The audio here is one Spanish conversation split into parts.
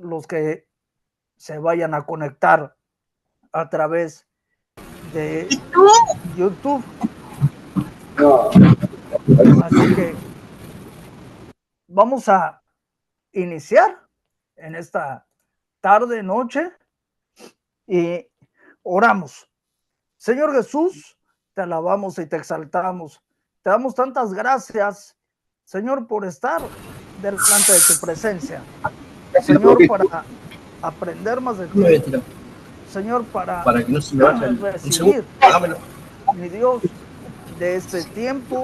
los que se vayan a conectar a través de YouTube. Así que vamos a iniciar en esta tarde, noche, y oramos. Señor Jesús, te alabamos y te exaltamos. Te damos tantas gracias, Señor, por estar delante de tu presencia. Señor, para aprender más de ti. Señor, para que no se me vaya recibir, mi Dios, de este tiempo,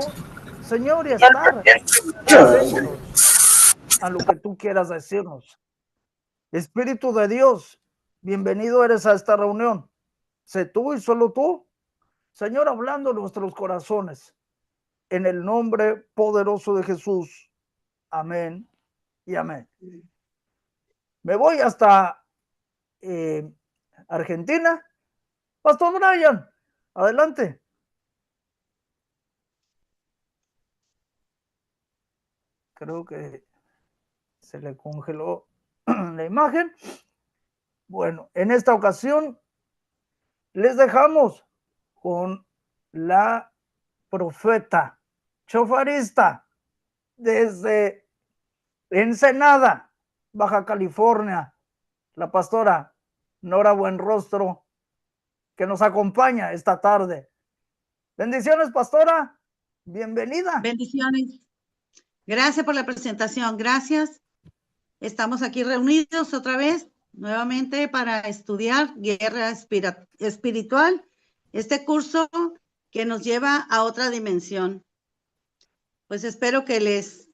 Señor, y estar atentos a lo que tú quieras decirnos. Espíritu de Dios, bienvenido eres a esta reunión. Sé tú y solo tú, Señor, hablando en nuestros corazones. En el nombre poderoso de Jesús. Amén y amén. Me voy hasta Argentina. Pastor Brian, adelante. Creo que se le congeló la imagen. Bueno, en esta ocasión les dejamos con la profeta chofarista desde Ensenada, Baja California, la pastora Nora Buenrostro, que nos acompaña esta tarde. Bendiciones, pastora. Bienvenida. Bendiciones. Gracias por la presentación. Gracias. Estamos aquí reunidos otra vez, nuevamente, para estudiar guerra espiritual, este curso que nos lleva a otra dimensión. Pues espero que les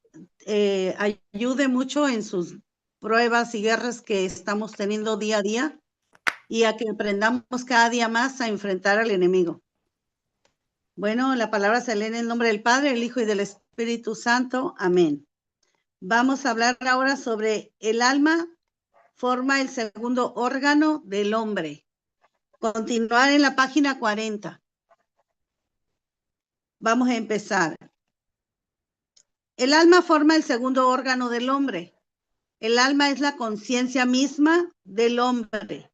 ayude mucho en sus pruebas y guerras que estamos teniendo día a día y a que aprendamos cada día más a enfrentar al enemigo. Bueno, la palabra se lee en el nombre del Padre, del Hijo y del Espíritu Santo. Amén. Vamos a hablar ahora sobre el alma forma el segundo órgano del hombre. Continuar en la página 40. Vamos a empezar. El alma forma el segundo órgano del hombre. El alma es la conciencia misma del hombre.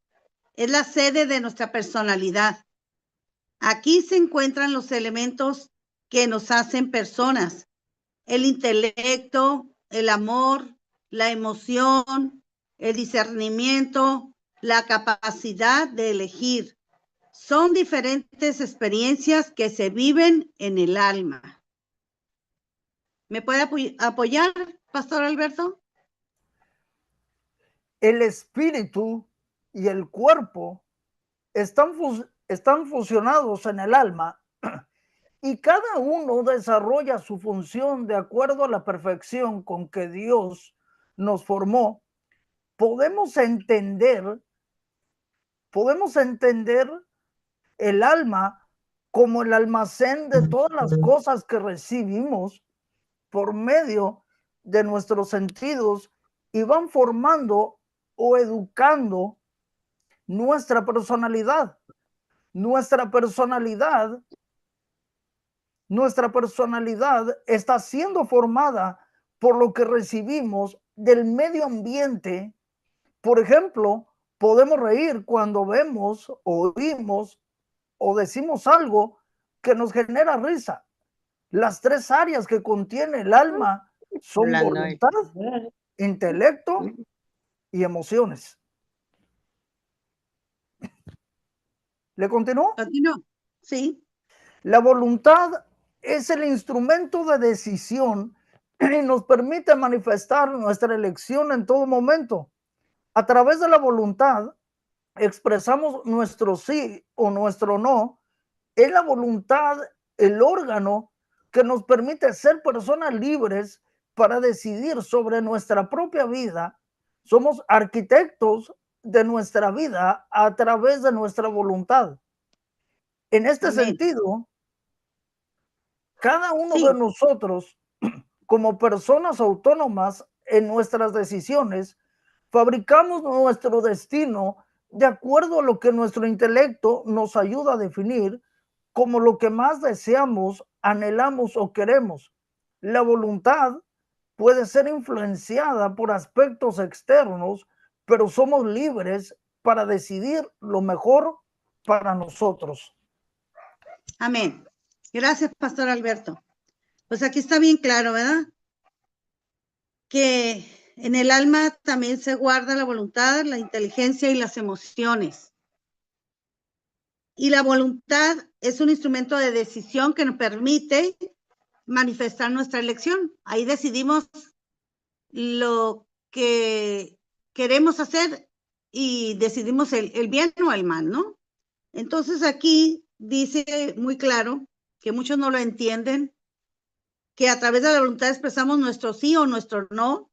Es la sede de nuestra personalidad. Aquí se encuentran los elementos que nos hacen personas: el intelecto, el amor, la emoción, el discernimiento, la capacidad de elegir. Son diferentes experiencias que se viven en el alma. ¿Me puede apoyar, Pastor Alberto? El espíritu y el cuerpo están fusionados en el alma y cada uno desarrolla su función de acuerdo a la perfección con que Dios nos formó. Podemos entender el alma como el almacén de todas las cosas que recibimos por medio de nuestros sentidos y van formando o educando nuestra personalidad. Nuestra personalidad está siendo formada por lo que recibimos del medio ambiente. Por ejemplo, podemos reír cuando vemos, oímos o decimos algo que nos genera risa. Las tres áreas que contiene el alma son voluntad, intelecto y emociones. ¿Le continúo? Continúo. Sí. La voluntad es el instrumento de decisión y nos permite manifestar nuestra elección en todo momento. A través de la voluntad expresamos nuestro sí o nuestro no. Es la voluntad el órgano que nos permite ser personas libres para decidir sobre nuestra propia vida. Somos arquitectos de nuestra vida a través de nuestra voluntad. En este Amén. sentido, cada uno de nosotros, como personas autónomas en nuestras decisiones, fabricamos nuestro destino de acuerdo a lo que nuestro intelecto nos ayuda a definir como lo que más deseamos, anhelamos o queremos. La voluntad puede ser influenciada por aspectos externos pero somos libres para decidir lo mejor para nosotros. Amén. Gracias, Pastor Alberto. Pues aquí está bien claro, ¿verdad? Que en el alma también se guarda la voluntad, la inteligencia y las emociones. Y la voluntad es un instrumento de decisión que nos permite manifestar nuestra elección. Ahí decidimos lo que queremos hacer y decidimos el bien o el mal, ¿no? Entonces aquí dice muy claro, que muchos no lo entienden, que a través de la voluntad expresamos nuestro sí o nuestro no,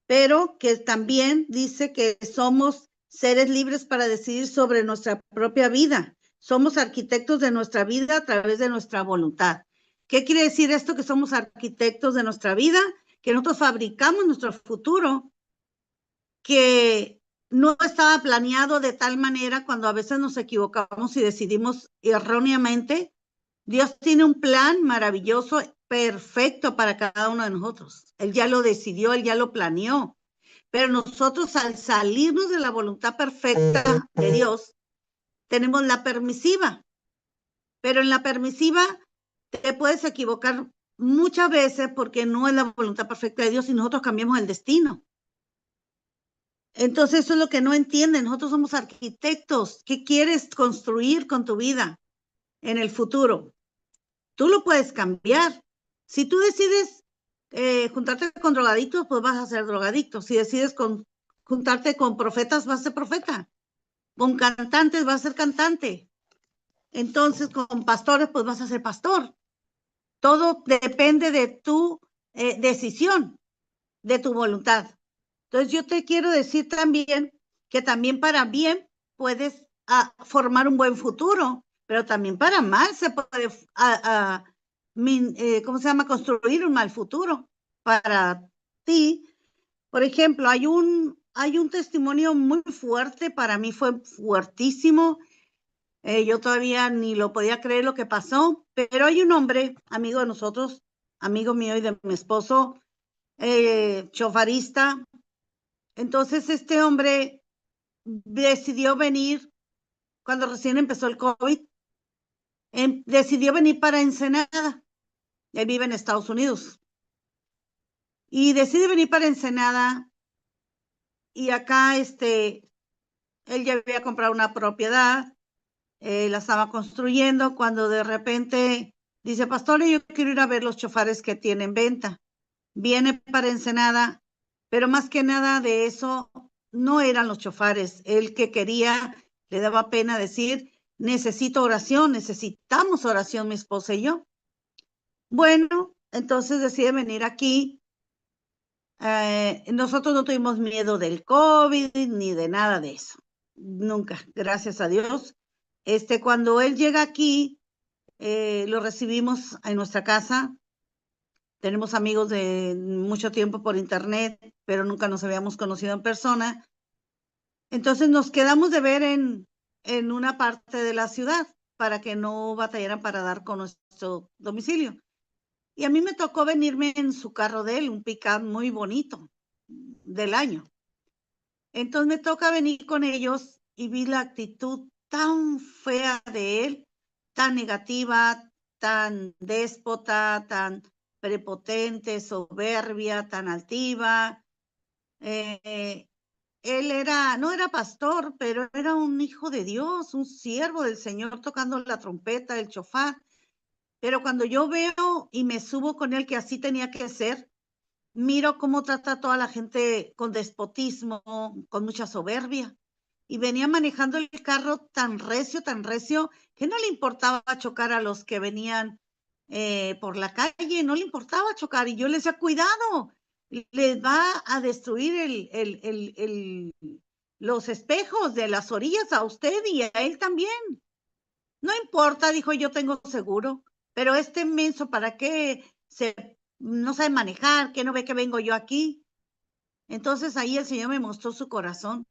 pero que también dice que somos seres libres para decidir sobre nuestra propia vida. Somos arquitectos de nuestra vida a través de nuestra voluntad. ¿Qué quiere decir esto? Que somos arquitectos de nuestra vida, que nosotros fabricamos nuestro futuro, que no estaba planeado de tal manera cuando a veces nos equivocamos y decidimos erróneamente. Dios tiene un plan maravilloso, perfecto para cada uno de nosotros. Él ya lo decidió, Él ya lo planeó. Pero nosotros al salirnos de la voluntad perfecta de Dios, tenemos la permisiva. Pero en la permisiva te puedes equivocar muchas veces porque no es la voluntad perfecta de Dios y nosotros cambiamos el destino. Entonces eso es lo que no entienden. Nosotros somos arquitectos. ¿Qué quieres construir con tu vida en el futuro? Tú lo puedes cambiar. Si tú decides juntarte con drogadictos, pues vas a ser drogadicto. Si decides juntarte con profetas, vas a ser profeta. Con cantantes, vas a ser cantante. Entonces, con pastores, pues vas a ser pastor. Todo depende de tu decisión, de tu voluntad. Entonces, yo te quiero decir también que también para bien puedes formar un buen futuro, pero también para mal se puede ¿cómo se llama? Construir un mal futuro para ti. Por ejemplo, hay un testimonio muy fuerte, para mí fue fuertísimo. Yo todavía ni lo podía creer lo que pasó, pero hay un hombre, amigo de nosotros, amigo mío y de mi esposo, chofarista. Entonces este hombre decidió venir cuando recién empezó el COVID, decidió venir para Ensenada. Él vive en Estados Unidos. Y decide venir para Ensenada y acá él ya había comprado una propiedad, la estaba construyendo cuando de repente dice, pastor, yo quiero ir a ver los chofares que tienen venta. Viene para Ensenada, pero más que nada de eso no eran los chofares. Él que quería, le daba pena decir, necesito oración, necesitamos oración mi esposa y yo. Bueno, entonces decide venir aquí. Nosotros no tuvimos miedo del COVID ni de nada de eso. Nunca, gracias a Dios. Cuando él llega aquí, lo recibimos en nuestra casa. Tenemos amigos de mucho tiempo por internet, pero nunca nos habíamos conocido en persona. Entonces nos quedamos de ver en una parte de la ciudad para que no batallaran para dar con nuestro domicilio. Y a mí me tocó venirme en su carro de él, un pick-up muy bonito del año. Entonces me toca venir con ellos y vi la actitud tan fea de él, tan negativa, tan déspota, tan prepotente, soberbia, tan altiva. Él no era pastor, pero era un hijo de Dios, un siervo del Señor tocando la trompeta, el chofar. Pero cuando yo veo y me subo con él, que así tenía que ser, miro cómo trata a toda la gente con despotismo, con mucha soberbia. Y venía manejando el carro tan recio, que no le importaba chocar a los que venían por la calle, no le importaba chocar. Y yo le decía, cuidado, les va a destruir los espejos de las orillas a usted y a él también. No importa, dijo, yo tengo seguro, pero este menso, ¿para qué no sabe manejar? ¿Qué no ve que vengo yo aquí? Entonces ahí el Señor me mostró su corazón,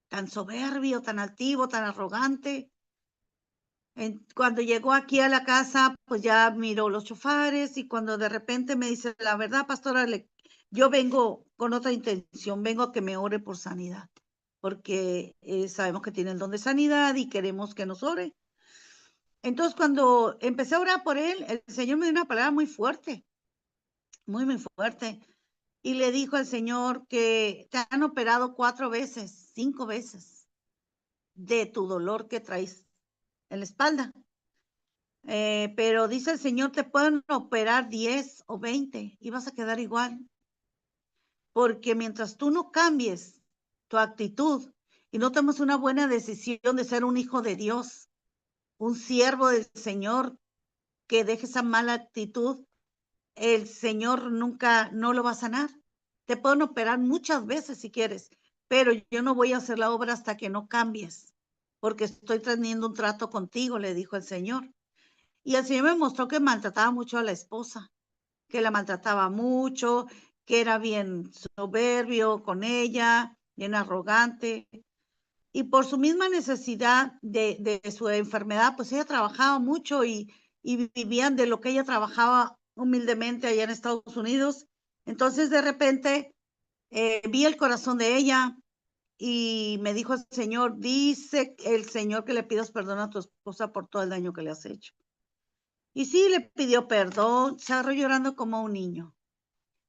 tan soberbio, tan altivo, tan arrogante. Cuando llegó aquí a la casa, pues ya miró los chofares y cuando de repente me dice, la verdad, pastora, yo vengo con otra intención, vengo a que me ore por sanidad. porque sabemos que tiene el don de sanidad y queremos que nos ore. Entonces, cuando empecé a orar por él, el Señor me dio una palabra muy fuerte, muy, muy fuerte. Y le dijo al Señor que te han operado 4 veces, 5 veces de tu dolor que traes en la espalda. Pero dice el Señor, te pueden operar 10 o 20 y vas a quedar igual. Porque mientras tú no cambies tu actitud y no tomes una buena decisión de ser un hijo de Dios, un siervo del Señor, que deje esa mala actitud, el Señor nunca no lo va a sanar. Te pueden operar muchas veces si quieres, pero yo no voy a hacer la obra hasta que no cambies, porque estoy teniendo un trato contigo, le dijo el Señor. Y el Señor me mostró que maltrataba mucho a la esposa, que la maltrataba mucho, que era bien soberbio con ella, bien arrogante. Y por su misma necesidad de su enfermedad, pues ella trabajaba mucho y vivían de lo que ella trabajaba humildemente allá en Estados Unidos. Entonces, de repente, vi el corazón de ella y me dijo el Señor, dice el Señor que le pidas perdón a tu esposa por todo el daño que le has hecho. Y sí, le pidió perdón, se agarró llorando como un niño.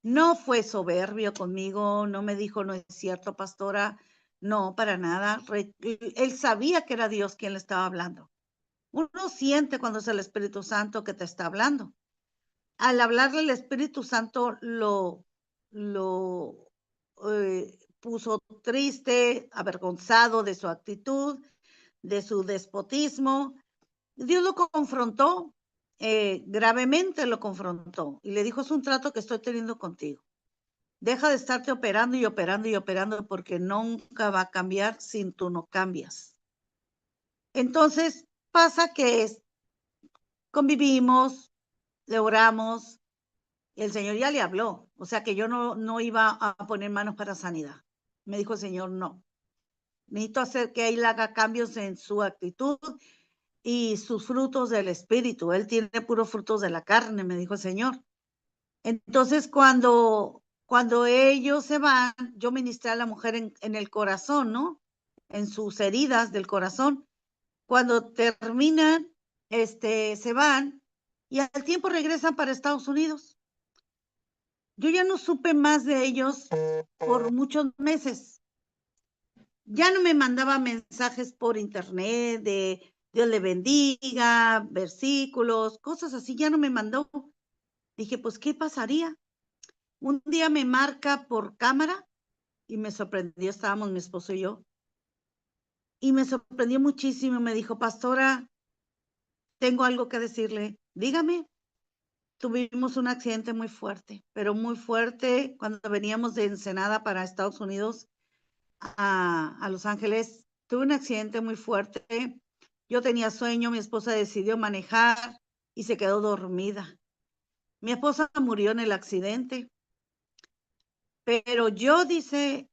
No fue soberbio conmigo, no me dijo, no es cierto, pastora, no, para nada. Él sabía que era Dios quien le estaba hablando. Uno siente cuando es el Espíritu Santo que te está hablando. Al hablarle el Espíritu Santo lo puso triste, avergonzado de su actitud, de su despotismo. Dios lo confrontó, gravemente lo confrontó y le dijo, es un trato que estoy teniendo contigo. Deja de estarte operando y operando y operando porque nunca va a cambiar si tú no cambias. Entonces pasa que convivimos, le oramos, y el Señor ya le habló, o sea que yo no iba a poner manos para sanidad. Me dijo el Señor, no, necesito hacer que él haga cambios en su actitud y sus frutos del Espíritu. Él tiene puros frutos de la carne, me dijo el Señor. Entonces, cuando ellos se van, yo ministré a la mujer en el corazón, ¿no? En sus heridas del corazón. Cuando terminan, se van y al tiempo regresan para Estados Unidos. Yo ya no supe más de ellos por muchos meses. Ya no me mandaba mensajes por internet de Dios le bendiga, versículos, cosas así, ya no me mandó. Dije, pues, ¿qué pasaría? Un día me marca por cámara y me sorprendió, estábamos mi esposo y yo, y me sorprendió muchísimo. Me dijo, pastora, tengo algo que decirle. Dígame. Tuvimos un accidente muy fuerte, pero muy fuerte cuando veníamos de Ensenada para Estados Unidos a Los Ángeles. Tuve un accidente muy fuerte. Yo tenía sueño, mi esposa decidió manejar y se quedó dormida. Mi esposa murió en el accidente, pero yo, dice,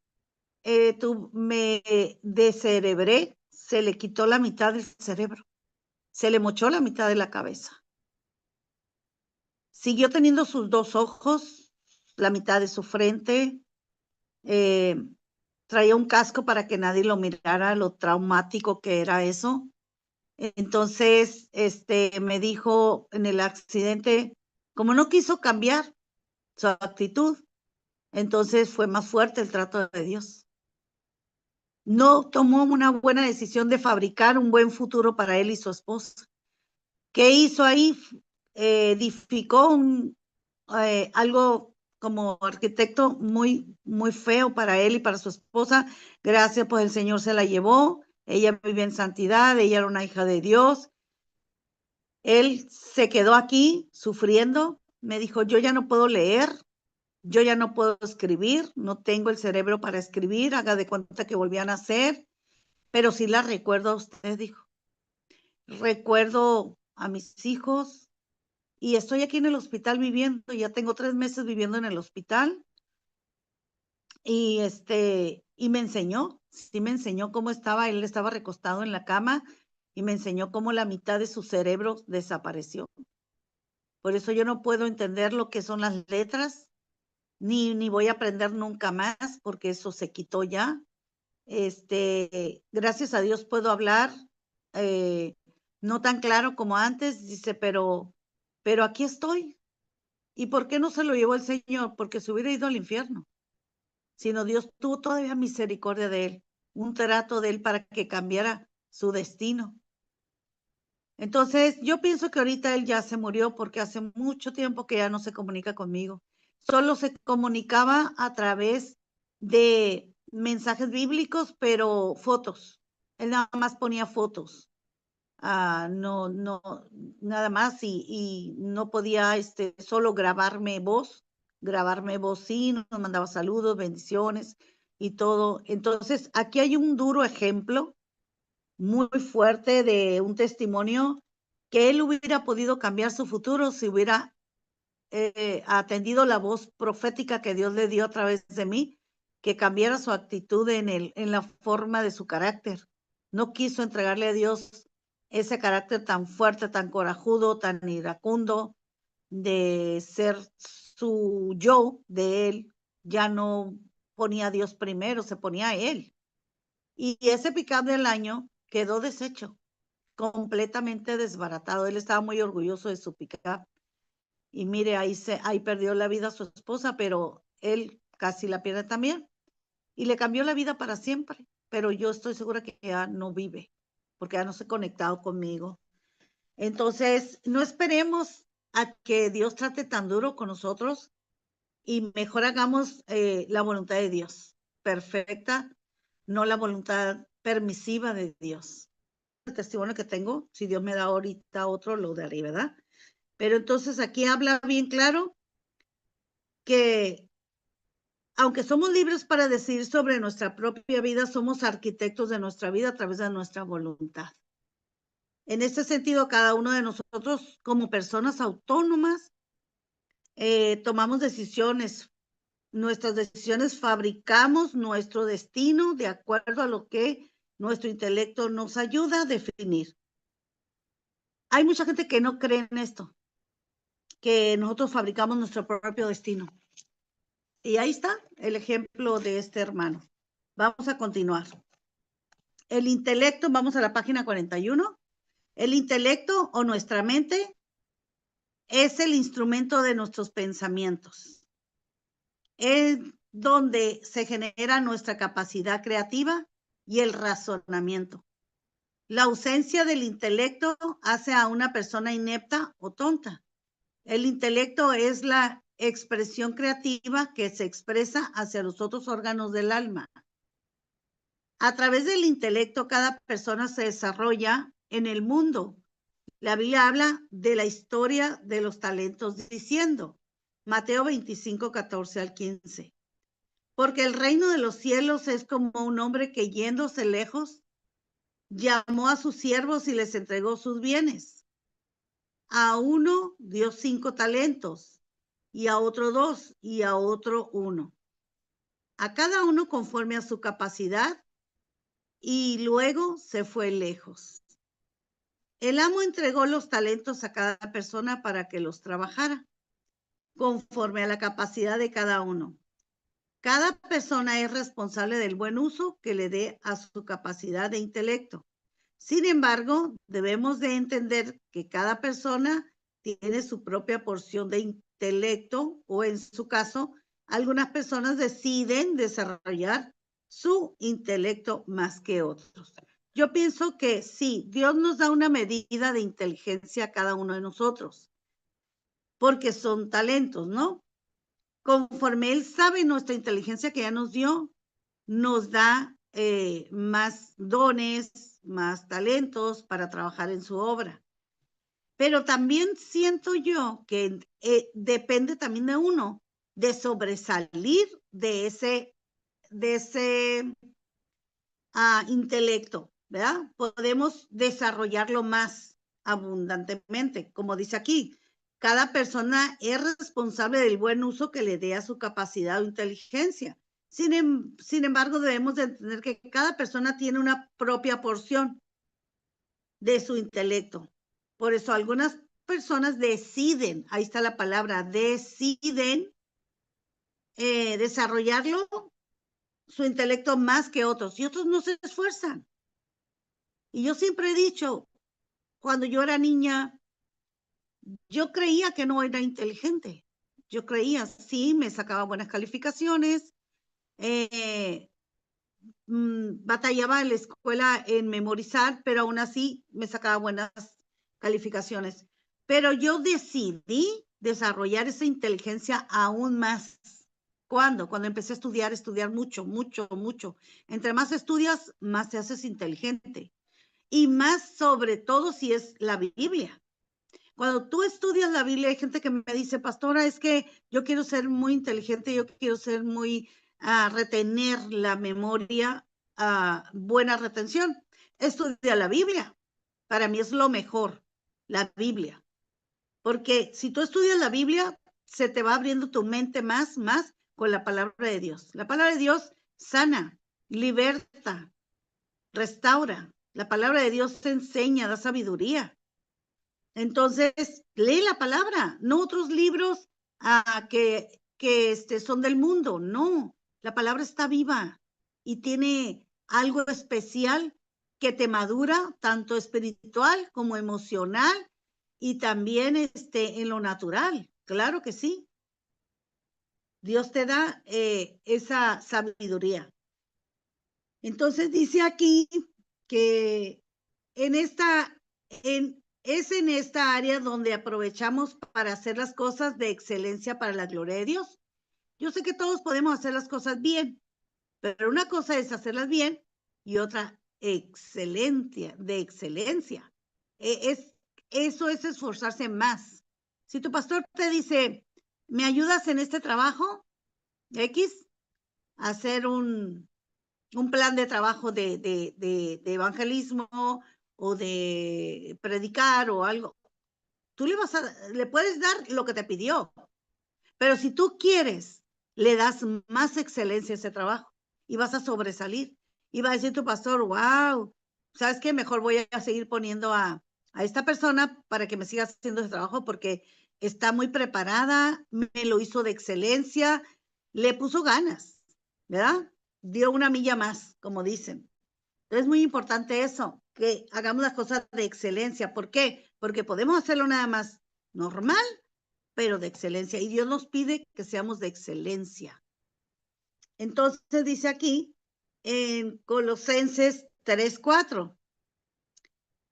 me descerebré, se le quitó la mitad del cerebro, se le mochó la mitad de la cabeza. Siguió teniendo sus 2 ojos, la mitad de su frente, traía un casco para que nadie lo mirara, lo traumático que era eso. Entonces, me dijo en el accidente, como no quiso cambiar su actitud, entonces fue más fuerte el trato de Dios. No tomó una buena decisión de fabricar un buen futuro para él y su esposa. ¿Qué hizo ahí? Edificó algo como arquitecto muy, muy feo para él y para su esposa. Gracias, pues el Señor se la llevó. Ella vivía en santidad, ella era una hija de Dios. Él se quedó aquí sufriendo. Me dijo, yo ya no puedo leer, yo ya no puedo escribir, no tengo el cerebro para escribir, haga de cuenta que volví a nacer, pero sí la recuerdo a usted, dijo. Recuerdo a mis hijos y estoy aquí en el hospital viviendo, ya tengo 3 meses viviendo en el hospital. Y y me enseñó, sí me enseñó cómo estaba, él estaba recostado en la cama y me enseñó cómo la mitad de su cerebro desapareció. Por eso yo no puedo entender lo que son las letras, ni voy a aprender nunca más, porque eso se quitó ya. Gracias a Dios puedo hablar, no tan claro como antes, dice, pero aquí estoy. ¿Y por qué no se lo llevó el Señor? Porque se hubiera ido al infierno. Sino Dios tuvo todavía misericordia de él, un trato de él para que cambiara su destino. Entonces, yo pienso que ahorita él ya se murió porque hace mucho tiempo que ya no se comunica conmigo. Solo se comunicaba a través de mensajes bíblicos, pero fotos. Él nada más ponía fotos. No, nada más y no podía solo grabarme voz sí, nos mandaba saludos, bendiciones y todo. Entonces, aquí hay un duro ejemplo muy fuerte de un testimonio que él hubiera podido cambiar su futuro si hubiera atendido la voz profética que Dios le dio a través de mí, que cambiara su actitud en la forma de su carácter. No quiso entregarle a Dios ese carácter tan fuerte, tan corajudo, tan iracundo, de ser su yo de él. Ya no ponía a Dios primero, se ponía a él. Y ese pick-up del año quedó deshecho, completamente desbaratado. Él estaba muy orgulloso de su pick-up. Y mire, ahí perdió la vida su esposa, pero él casi la pierde también. Y le cambió la vida para siempre. Pero yo estoy segura que ya no vive, porque ya no se ha conectado conmigo. Entonces, no esperemos a que Dios trate tan duro con nosotros y mejor hagamos la voluntad de Dios, perfecta, no la voluntad permisiva de Dios. El testimonio que tengo, si Dios me da ahorita otro, lo daré, ¿verdad? Pero entonces aquí habla bien claro que aunque somos libres para decidir sobre nuestra propia vida, somos arquitectos de nuestra vida a través de nuestra voluntad. En este sentido, cada uno de nosotros como personas autónomas tomamos decisiones. Nuestras decisiones fabricamos nuestro destino de acuerdo a lo que nuestro intelecto nos ayuda a definir. Hay mucha gente que no cree en esto, que nosotros fabricamos nuestro propio destino. Y ahí está el ejemplo de este hermano. Vamos a continuar. El intelecto, vamos a la página 41. El intelecto o nuestra mente es el instrumento de nuestros pensamientos. Es donde se genera nuestra capacidad creativa y el razonamiento. La ausencia del intelecto hace a una persona inepta o tonta. El intelecto es la expresión creativa que se expresa hacia los otros órganos del alma. A través del intelecto, cada persona se desarrolla en el mundo. La Biblia habla de la historia de los talentos diciendo, Mateo 25, 14 al 15. Porque el reino de los cielos es como un hombre que yéndose lejos, llamó a sus siervos y les entregó sus bienes. A uno dio 5 talentos, y a otro 2, y a otro 1. A cada uno conforme a su capacidad, y luego se fue lejos. El amo entregó los talentos a cada persona para que los trabajara, conforme a la capacidad de cada uno. Cada persona es responsable del buen uso que le dé a su capacidad de intelecto. Sin embargo, debemos de entender que cada persona tiene su propia porción de intelecto o en su caso, algunas personas deciden desarrollar su intelecto más que otros. Yo pienso que sí, Dios nos da una medida de inteligencia a cada uno de nosotros, porque son talentos, ¿no? Conforme Él sabe nuestra inteligencia que ya nos dio, nos da más dones, más talentos para trabajar en su obra. Pero también siento yo que depende también de uno, de sobresalir de ese intelecto, ¿verdad? Podemos desarrollarlo más abundantemente, como dice aquí. Cada persona es responsable del buen uso que le dé a su capacidad o inteligencia. Sin embargo, debemos de entender que cada persona tiene una propia porción de su intelecto. Por eso algunas personas deciden, ahí está la palabra, deciden desarrollarlo su intelecto más que otros y otros no se esfuerzan. Y yo siempre he dicho, cuando yo era niña, yo creía que no era inteligente. Yo creía, sí, me sacaba buenas calificaciones, batallaba en la escuela en memorizar, pero aún así me sacaba buenas calificaciones. Pero yo decidí desarrollar esa inteligencia aún más. ¿Cuándo? Cuando empecé a estudiar mucho, mucho, mucho. Entre más estudias, más te haces inteligente. Y más sobre todo si es la Biblia. Cuando tú estudias la Biblia, hay gente que me dice, pastora, es que yo quiero ser muy inteligente, yo quiero ser muy, retener la memoria, buena retención. Estudia la Biblia. Para mí es lo mejor, la Biblia. Porque si tú estudias la Biblia, se te va abriendo tu mente más con la palabra de Dios. La palabra de Dios sana, liberta, restaura. La palabra de Dios te enseña, da sabiduría. Entonces, lee la palabra, no otros libros que son del mundo. No, la palabra está viva y tiene algo especial que te madura, tanto espiritual como emocional y también en lo natural. Claro que sí. Dios te da esa sabiduría. Entonces dice aquí que es en esta área donde aprovechamos para hacer las cosas de excelencia para la gloria de Dios. Yo sé que todos podemos hacer las cosas bien, pero una cosa es hacerlas bien y otra de excelencia. Eso es esforzarse más. Si tu pastor te dice, ¿me ayudas en este trabajo? X, hacer un plan de trabajo de evangelismo o de predicar o algo. Tú le puedes dar lo que te pidió, pero si tú quieres, le das más excelencia a ese trabajo y vas a sobresalir. Y va a decir tu pastor, wow, ¿sabes qué? Mejor voy a seguir poniendo a esta persona para que me siga haciendo ese trabajo porque está muy preparada, me lo hizo de excelencia, le puso ganas, ¿verdad? Dio una milla más, como dicen. Entonces es muy importante eso, que hagamos las cosas de excelencia. ¿Por qué? Porque podemos hacerlo nada más normal, pero de excelencia. Y Dios nos pide que seamos de excelencia. Entonces dice aquí en Colosenses 3:4,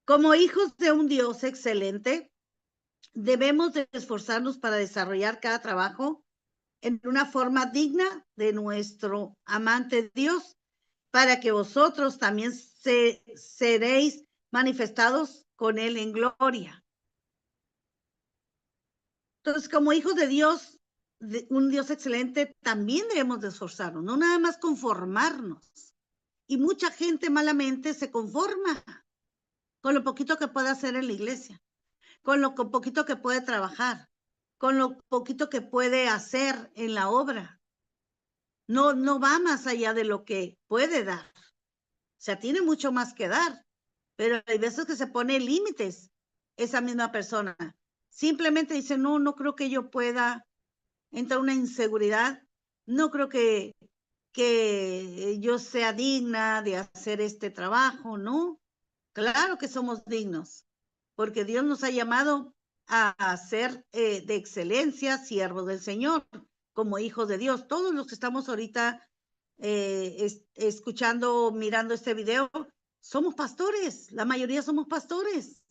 como hijos de un Dios excelente, debemos de esforzarnos para desarrollar cada trabajo en una forma digna de nuestro amante Dios, para que vosotros también seréis manifestados con Él en gloria. Entonces, como hijos de Dios, de un Dios excelente, también debemos de esforzarnos, no nada más conformarnos. Y mucha gente malamente se conforma con lo poquito que puede hacer en la iglesia, con lo poquito que puede trabajar, con lo poquito que puede hacer en la obra. No va más allá de lo que puede dar. O sea, tiene mucho más que dar, pero hay veces que se pone límites esa misma persona. Simplemente dice, no creo que yo pueda. Entra una inseguridad. No creo que yo sea digna de hacer este trabajo, ¿no? Claro que somos dignos, porque Dios nos ha llamado a ser de excelencia, siervos del Señor, como hijos de Dios. Todos los que estamos ahorita escuchando, mirando este video, somos pastores, la mayoría somos pastores,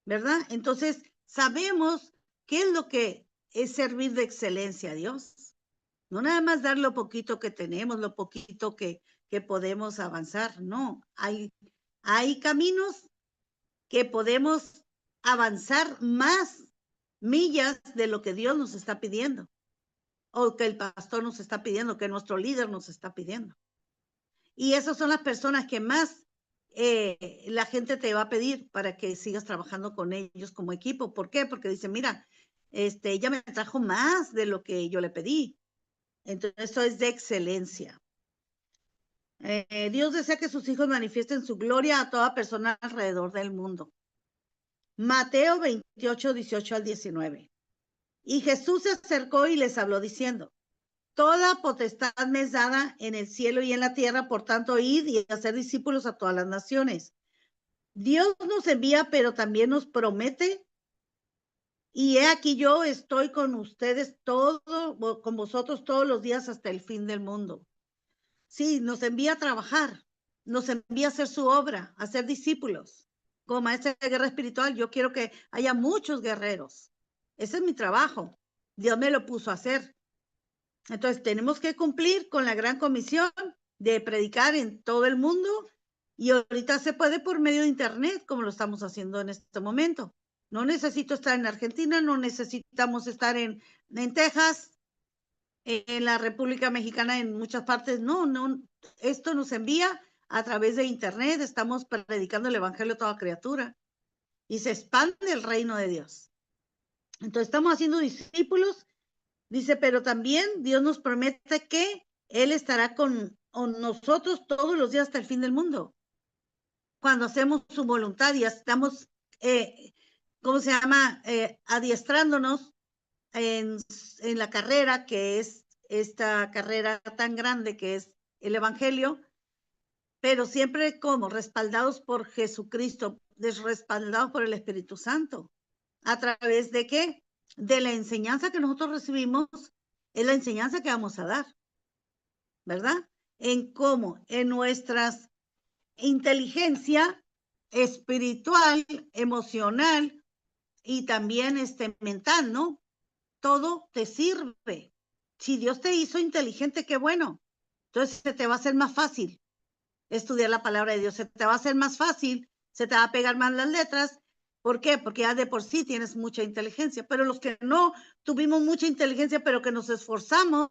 ¿verdad? Entonces, sabemos qué es lo que es servir de excelencia a Dios. No nada más dar lo poquito que tenemos, lo poquito que podemos avanzar, no. Hay caminos que podemos avanzar más millas de lo que Dios nos está pidiendo, o que el pastor nos está pidiendo, que nuestro líder nos está pidiendo. Y esas son las personas que más la gente te va a pedir para que sigas trabajando con ellos como equipo. ¿Por qué? Porque dicen, mira, ella me trajo más de lo que yo le pedí. Entonces, eso es de excelencia. Dios desea que sus hijos manifiesten su gloria a toda persona alrededor del mundo. Mateo 28, 18 al 19. Y Jesús se acercó y les habló diciendo, toda potestad me es dada en el cielo y en la tierra, por tanto, id y hacer discípulos a todas las naciones. Dios nos envía, pero también nos promete. Y he aquí yo estoy con ustedes con vosotros todos los días hasta el fin del mundo. Sí, nos envía a trabajar, nos envía a hacer su obra, a ser discípulos. Como maestra de guerra espiritual, yo quiero que haya muchos guerreros. Ese es mi trabajo. Dios me lo puso a hacer. Entonces, tenemos que cumplir con la gran comisión de predicar en todo el mundo. Y ahorita se puede por medio de internet, como lo estamos haciendo en este momento. No necesito estar en Argentina, no necesitamos estar en Texas, en la República Mexicana, en muchas partes. No, esto nos envía a través de internet. Estamos predicando el evangelio a toda criatura y se expande el reino de Dios. Entonces estamos haciendo discípulos, dice, pero también Dios nos promete que Él estará con nosotros todos los días hasta el fin del mundo. Cuando hacemos su voluntad y estamos, ¿cómo se llama? Adiestrándonos en la carrera, que es esta carrera tan grande que es el evangelio, pero siempre como respaldados por Jesucristo, respaldados por el Espíritu Santo. ¿A través de qué? De la enseñanza que nosotros recibimos, es la enseñanza que vamos a dar, ¿verdad? En cómo, en nuestras inteligencia espiritual, emocional y también mental, ¿no? Todo te sirve. Si Dios te hizo inteligente, qué bueno. Entonces se te va a hacer más fácil estudiar la palabra de Dios, se te va a hacer más fácil, se te va a pegar más las letras. ¿Por qué? Porque ya de por sí tienes mucha inteligencia, pero los que no tuvimos mucha inteligencia, pero que nos esforzamos,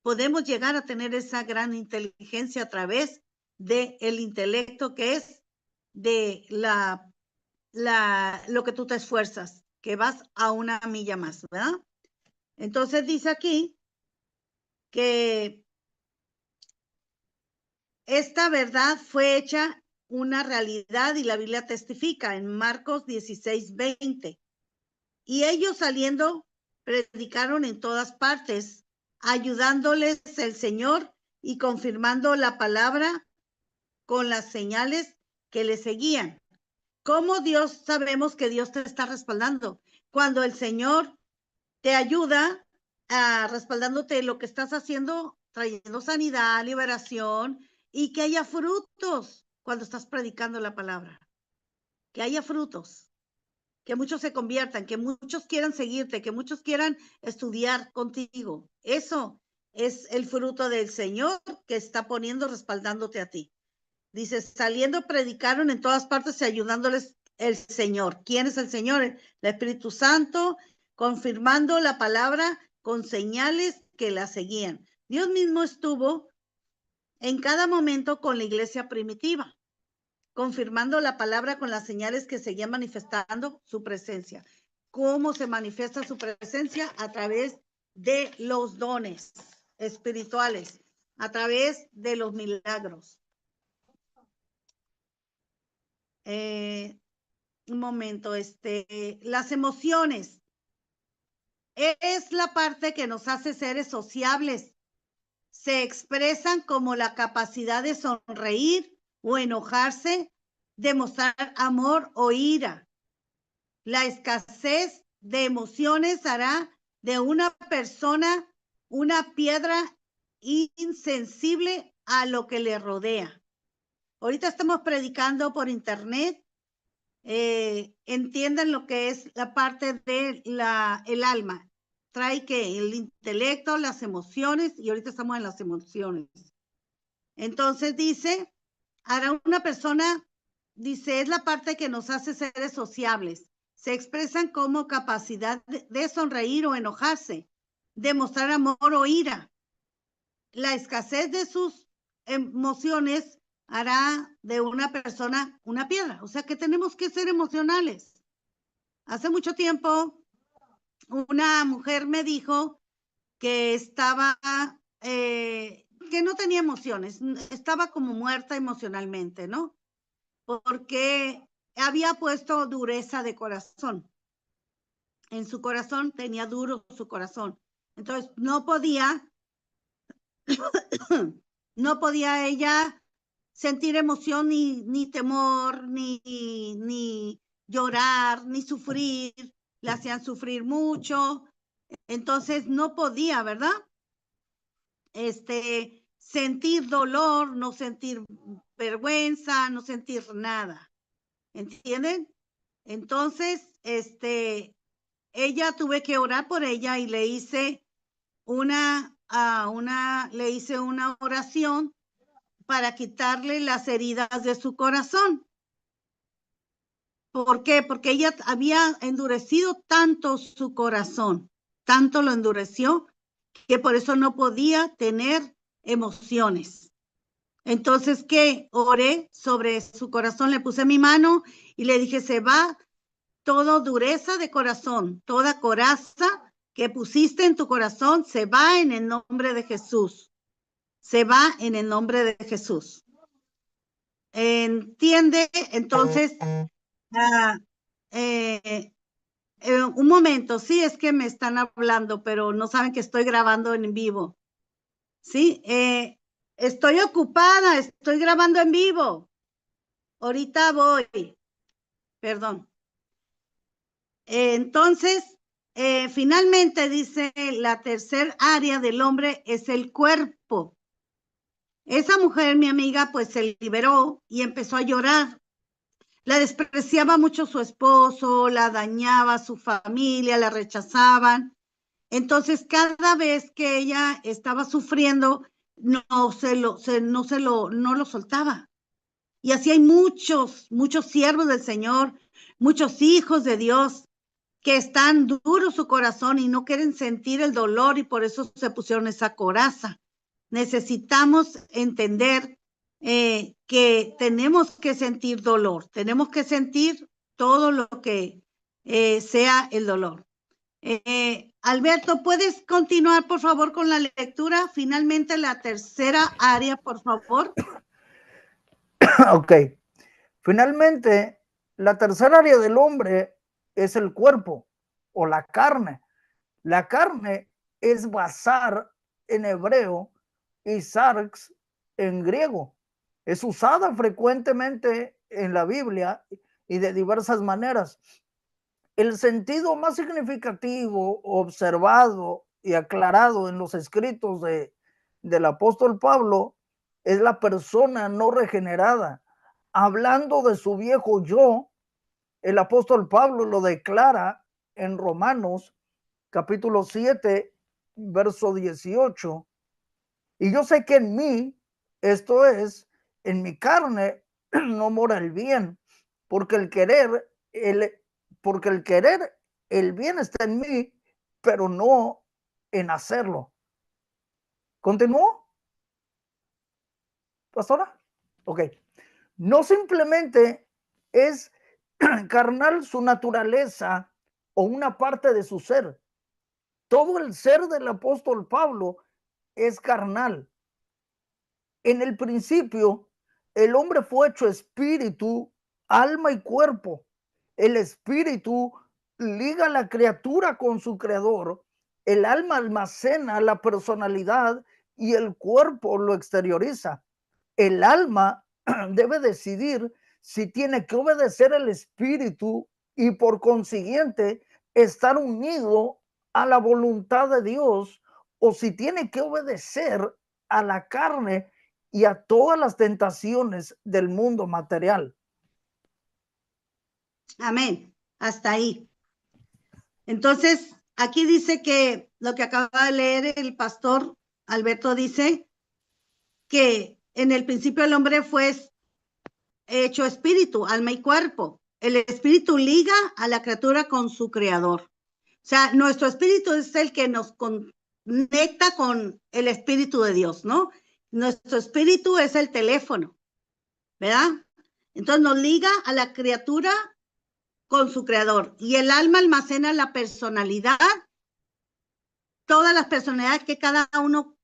podemos llegar a tener esa gran inteligencia a través del intelecto, que es de lo que tú te esfuerzas, que vas a una milla más, ¿verdad? Entonces dice aquí que esta verdad fue hecha una realidad y la Biblia testifica en Marcos 16:20. Y ellos saliendo predicaron en todas partes, ayudándoles el Señor y confirmando la palabra con las señales que le seguían. ¿Cómo Dios sabemos que Dios te está respaldando? Cuando el Señor te ayuda respaldándote lo que estás haciendo, trayendo sanidad, liberación y que haya frutos cuando estás predicando la palabra. Que haya frutos, que muchos se conviertan, que muchos quieran seguirte, que muchos quieran estudiar contigo. Eso es el fruto del Señor que está poniendo, respaldándote a ti. Dice, saliendo predicaron en todas partes y ayudándoles el Señor. ¿Quién es el Señor? El Espíritu Santo, confirmando la palabra con señales que la seguían. Dios mismo estuvo en cada momento con la iglesia primitiva, confirmando la palabra con las señales que seguían manifestando su presencia. ¿Cómo se manifiesta su presencia? A través de los dones espirituales, a través de los milagros. Un momento, las emociones es la parte que nos hace seres sociables. Se expresan como la capacidad de sonreír o enojarse, demostrar amor o ira. La escasez de emociones hará de una persona una piedra insensible a lo que le rodea. Ahorita estamos predicando por internet. Entiendan lo que es la parte de el alma. Trae que el intelecto, las emociones, y ahorita estamos en las emociones. Entonces dice, hará una persona, dice, es la parte que nos hace seres sociables. Se expresan como capacidad de sonreír o enojarse, demostrar amor o ira. La escasez de sus emociones hará de una persona una piedra. O sea que tenemos que ser emocionales. Hace mucho tiempo, una mujer me dijo que estaba, que no tenía emociones, estaba como muerta emocionalmente, ¿no? Porque había puesto dureza de corazón. En su corazón tenía duro su corazón. Entonces no podía no podía ella sentir emoción, ni temor, ni llorar, ni sufrir. La hacían sufrir mucho. Entonces no podía, ¿verdad? Sentir dolor, no sentir vergüenza, no sentir nada. ¿Entienden? Entonces, ella, tuve que orar por ella y le hice una oración para quitarle las heridas de su corazón. ¿Por qué? Porque ella había endurecido tanto su corazón, tanto lo endureció, que por eso no podía tener emociones. Entonces, ¿qué? Oré sobre su corazón, le puse mi mano y le dije, se va toda dureza de corazón, toda coraza que pusiste en tu corazón, se va en el nombre de Jesús. Se va en el nombre de Jesús. ¿Entiende? Entonces, un momento, sí, es que me están hablando, pero no saben que estoy grabando en vivo. Sí, estoy ocupada, estoy grabando en vivo. Ahorita voy. Perdón. Entonces, finalmente dice, la tercer área del hombre es el cuerpo. Esa mujer, mi amiga, pues se liberó y empezó a llorar. La despreciaba mucho su esposo, la dañaba su familia, la rechazaban. Entonces, cada vez que ella estaba sufriendo, no lo soltaba. Y así hay muchos siervos del Señor, muchos hijos de Dios que están duros su corazón y no quieren sentir el dolor y por eso se pusieron esa coraza. Necesitamos entender que tenemos que sentir dolor, tenemos que sentir todo lo que sea el dolor. Alberto, ¿puedes continuar, por favor, con la lectura? Finalmente, la tercera área, por favor. Ok. Finalmente, la tercera área del hombre es el cuerpo o la carne. La carne es basar en hebreo y sarx en griego. Es usada frecuentemente en la Biblia y de diversas maneras. El sentido más significativo, observado y aclarado en los escritos del apóstol Pablo es la persona no regenerada. Hablando de su viejo yo, el apóstol Pablo lo declara en Romanos capítulo 7, verso 18. Y yo sé que en mí, esto es, en mi carne, no mora el bien, porque el querer, el bien está en mí, pero no en hacerlo. ¿Continuó, pastora? Ok. No simplemente es carnal su naturaleza o una parte de su ser. Todo el ser del apóstol Pablo es carnal. En el principio, el hombre fue hecho espíritu, alma y cuerpo. El espíritu liga a la criatura con su creador, el alma almacena la personalidad y el cuerpo lo exterioriza. El alma debe decidir si tiene que obedecer el espíritu y por consiguiente estar unido a la voluntad de Dios o si tiene que obedecer a la carne y a todas las tentaciones del mundo material. Amén. Hasta ahí. Entonces, aquí dice que lo que acaba de leer el pastor Alberto dice que en el principio el hombre fue hecho espíritu, alma y cuerpo. El espíritu liga a la criatura con su creador. O sea, nuestro espíritu es el que nos conecta con el espíritu de Dios, ¿no? Nuestro espíritu es el teléfono, ¿verdad? Entonces nos liga a la criatura con su creador. Y el alma almacena la personalidad, todas las personalidades que cada uno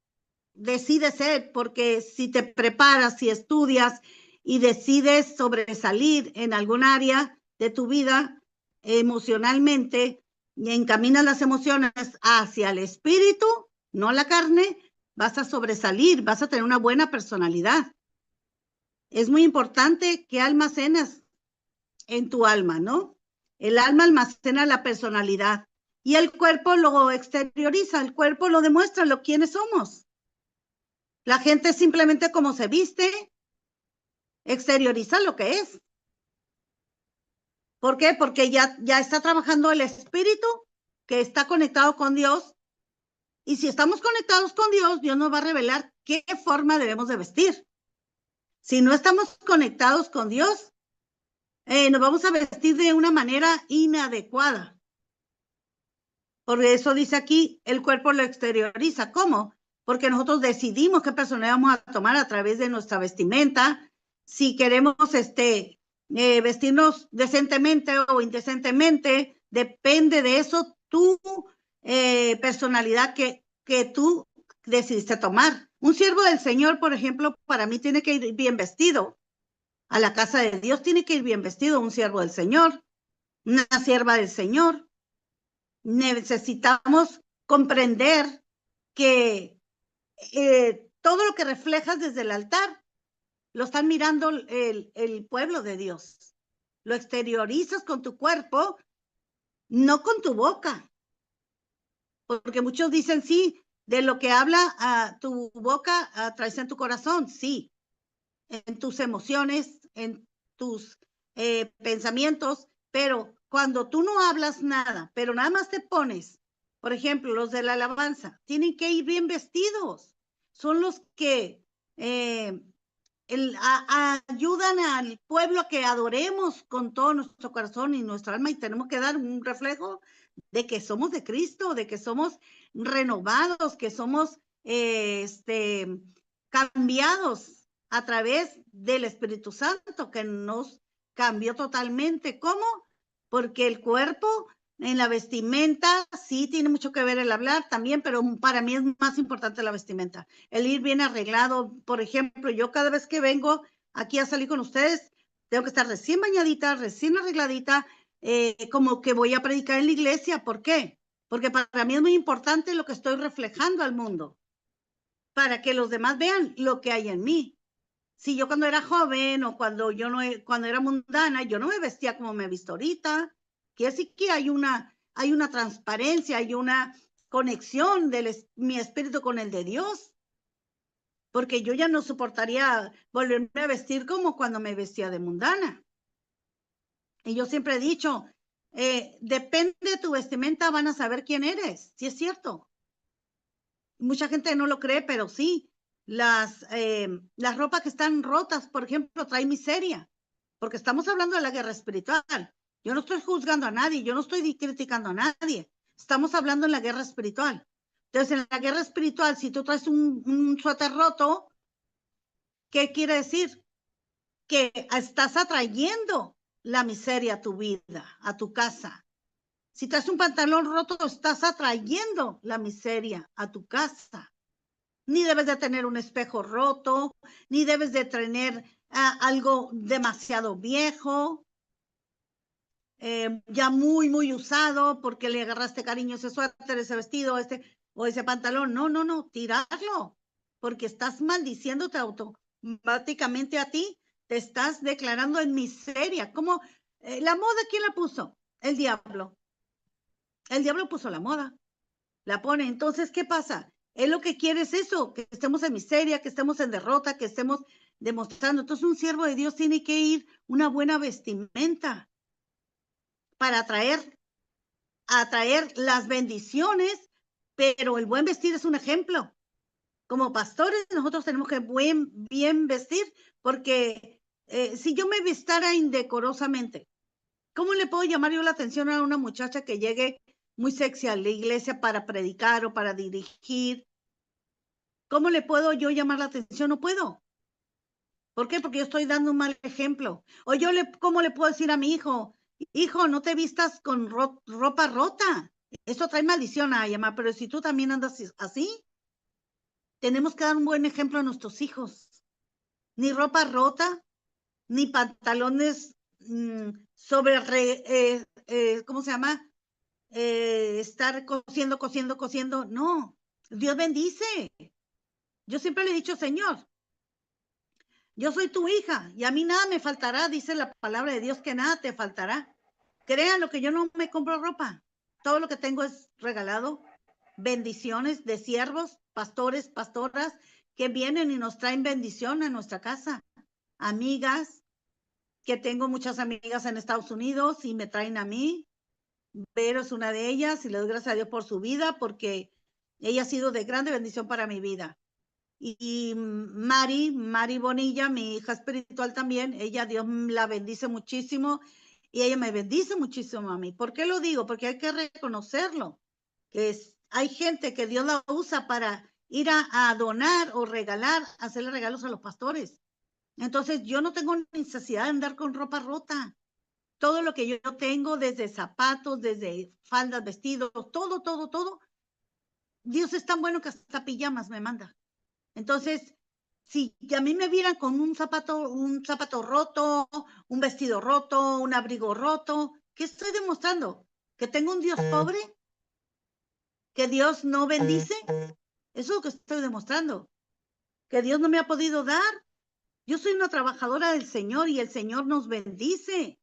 decide ser, porque si te preparas, si estudias y decides sobresalir en algún área de tu vida emocionalmente y encaminas las emociones hacia el espíritu, no la carne, vas a sobresalir, vas a tener una buena personalidad. Es muy importante que almacenas en tu alma, ¿no? El alma almacena la personalidad y el cuerpo lo exterioriza, el cuerpo lo demuestra, lo quiénes somos. La gente simplemente como se viste, exterioriza lo que es. ¿Por qué? Porque ya está trabajando el espíritu que está conectado con Dios. Y si estamos conectados con Dios, Dios nos va a revelar qué forma debemos de vestir. Si no estamos conectados con Dios, nos vamos a vestir de una manera inadecuada. Por eso dice aquí, el cuerpo lo exterioriza. ¿Cómo? Porque nosotros decidimos qué personalidad vamos a tomar a través de nuestra vestimenta. Si queremos vestirnos decentemente o indecentemente, depende de eso tu personalidad que tú decidiste tomar. Un siervo del Señor, por ejemplo, para mí tiene que ir bien vestido. A la casa de Dios tiene que ir bien vestido un siervo del Señor, una sierva del Señor. Necesitamos comprender que todo lo que reflejas desde el altar lo están mirando el pueblo de Dios. Lo exteriorizas con tu cuerpo, no con tu boca. Porque muchos dicen, sí, de lo que habla a tu boca traes en tu corazón, sí. En tus emociones, en tus pensamientos, pero cuando tú no hablas nada, pero nada más te pones, por ejemplo, los de la alabanza, tienen que ir bien vestidos, son los que ayudan al pueblo a que adoremos con todo nuestro corazón y nuestra alma, y tenemos que dar un reflejo de que somos de Cristo, de que somos renovados, que somos cambiados a través del Espíritu Santo que nos cambió totalmente. ¿Cómo? Porque el cuerpo en la vestimenta sí tiene mucho que ver el hablar también, pero para mí es más importante la vestimenta. El ir bien arreglado, por ejemplo, yo cada vez que vengo aquí a salir con ustedes, tengo que estar recién bañadita, recién arregladita, como que voy a predicar en la iglesia. ¿Por qué? Porque para mí es muy importante lo que estoy reflejando al mundo, para que los demás vean lo que hay en mí. Si yo cuando era joven o cuando era mundana, yo no me vestía como me he visto ahorita. Quiere decir que hay una transparencia, hay una conexión de mi espíritu con el de Dios. Porque yo ya no soportaría volverme a vestir como cuando me vestía de mundana. Y yo siempre he dicho, depende de tu vestimenta, van a saber quién eres. Sí es cierto. Mucha gente no lo cree, pero sí. Las ropas que están rotas, por ejemplo, traen miseria, porque estamos hablando de la guerra espiritual. Yo no estoy juzgando a nadie, yo no estoy criticando a nadie. Estamos hablando en la guerra espiritual. Entonces, en la guerra espiritual, si tú traes un suéter roto, ¿qué quiere decir? Que estás atrayendo la miseria a tu vida, a tu casa. Si traes un pantalón roto, estás atrayendo la miseria a tu casa. Ni debes de tener un espejo roto, ni debes de tener algo demasiado viejo, ya muy, muy usado, porque le agarraste cariño a ese suéter, ese vestido, o ese pantalón. No, tirarlo, porque estás maldiciéndote automáticamente a ti, te estás declarando en miseria. ¿Cómo? La moda, ¿quién la puso? El diablo. El diablo puso la moda, la pone. Entonces, ¿qué pasa? Él lo que quiere es eso, que estemos en miseria, que estemos en derrota, que estemos demostrando. Entonces, un siervo de Dios tiene que ir una buena vestimenta para atraer las bendiciones, pero el buen vestir es un ejemplo. Como pastores, nosotros tenemos que bien vestir, porque si yo me vistiera indecorosamente, ¿cómo le puedo llamar yo la atención a una muchacha que llegue muy sexy a la iglesia para predicar o para dirigir? ¿Cómo le puedo yo llamar la atención? No puedo. ¿Por qué? Porque yo estoy dando un mal ejemplo. O ¿cómo le puedo decir a mi hijo? Hijo, no te vistas con ropa rota. Eso trae maldición a llamar, pero si tú también andas así, tenemos que dar un buen ejemplo a nuestros hijos. Ni ropa rota, ni pantalones ¿cómo se llama? Estar cosiendo. No, Dios bendice. Yo siempre le he dicho, Señor, yo soy tu hija y a mí nada me faltará, dice la palabra de Dios, que nada te faltará. Créanlo que yo no me compro ropa. Todo lo que tengo es regalado. Bendiciones de siervos, pastores, pastoras, que vienen y nos traen bendición a nuestra casa. Amigas, que tengo muchas amigas en Estados Unidos y me traen a mí. Vero es una de ellas y le doy gracias a Dios por su vida porque ella ha sido de grande bendición para mi vida. Y Mari Bonilla, mi hija espiritual también, ella Dios la bendice muchísimo y ella me bendice muchísimo a mí. ¿Por qué lo digo? Porque hay que reconocerlo, que hay gente que Dios la usa para ir a donar o regalar, hacerle regalos a los pastores. Entonces yo no tengo necesidad de andar con ropa rota. Todo lo que yo tengo, desde zapatos, desde faldas, vestidos, todo, Dios es tan bueno que hasta pijamas me manda. Entonces, si a mí me vieran con un zapato roto, un vestido roto, un abrigo roto, ¿qué estoy demostrando? ¿Que tengo un Dios pobre? ¿Que Dios no bendice? Eso es lo que estoy demostrando. ¿Que Dios no me ha podido dar? Yo soy una trabajadora del Señor y el Señor nos bendice.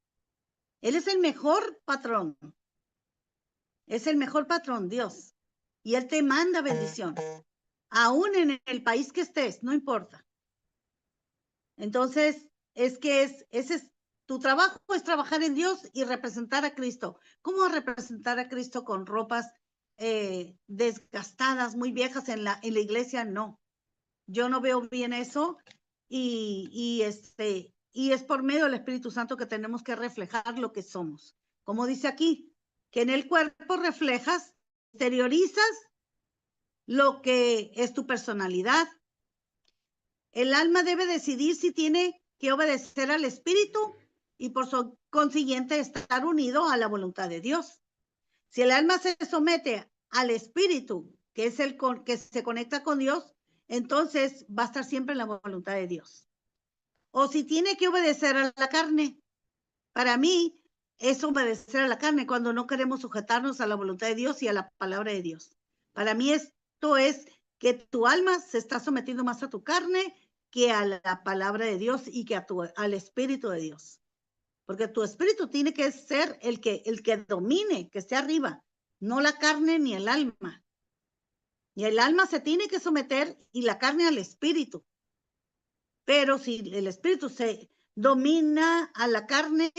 Él es el mejor patrón. Es el mejor patrón, Dios. Y Él te manda bendición. Aún en el país que estés, no importa. Entonces, ese es tu trabajo, es trabajar en Dios y representar a Cristo. ¿Cómo representar a Cristo con ropas desgastadas, muy viejas en la iglesia? No, yo no veo bien eso y es por medio del Espíritu Santo que tenemos que reflejar lo que somos. Como dice aquí, que en el cuerpo reflejas, exteriorizas lo que es tu personalidad. El alma debe decidir si tiene que obedecer al Espíritu y por consiguiente estar unido a la voluntad de Dios. Si el alma se somete al Espíritu, que es el que se conecta con Dios, entonces va a estar siempre en la voluntad de Dios. O si tiene que obedecer a la carne, para mí es obedecer a la carne cuando no queremos sujetarnos a la voluntad de Dios y a la palabra de Dios. Para mí esto es que tu alma se está sometiendo más a tu carne que a la palabra de Dios y que al Espíritu de Dios. Porque tu espíritu tiene que ser el que domine, que esté arriba, no la carne ni el alma. Y el alma se tiene que someter y la carne al espíritu. Pero si el espíritu se domina a la carne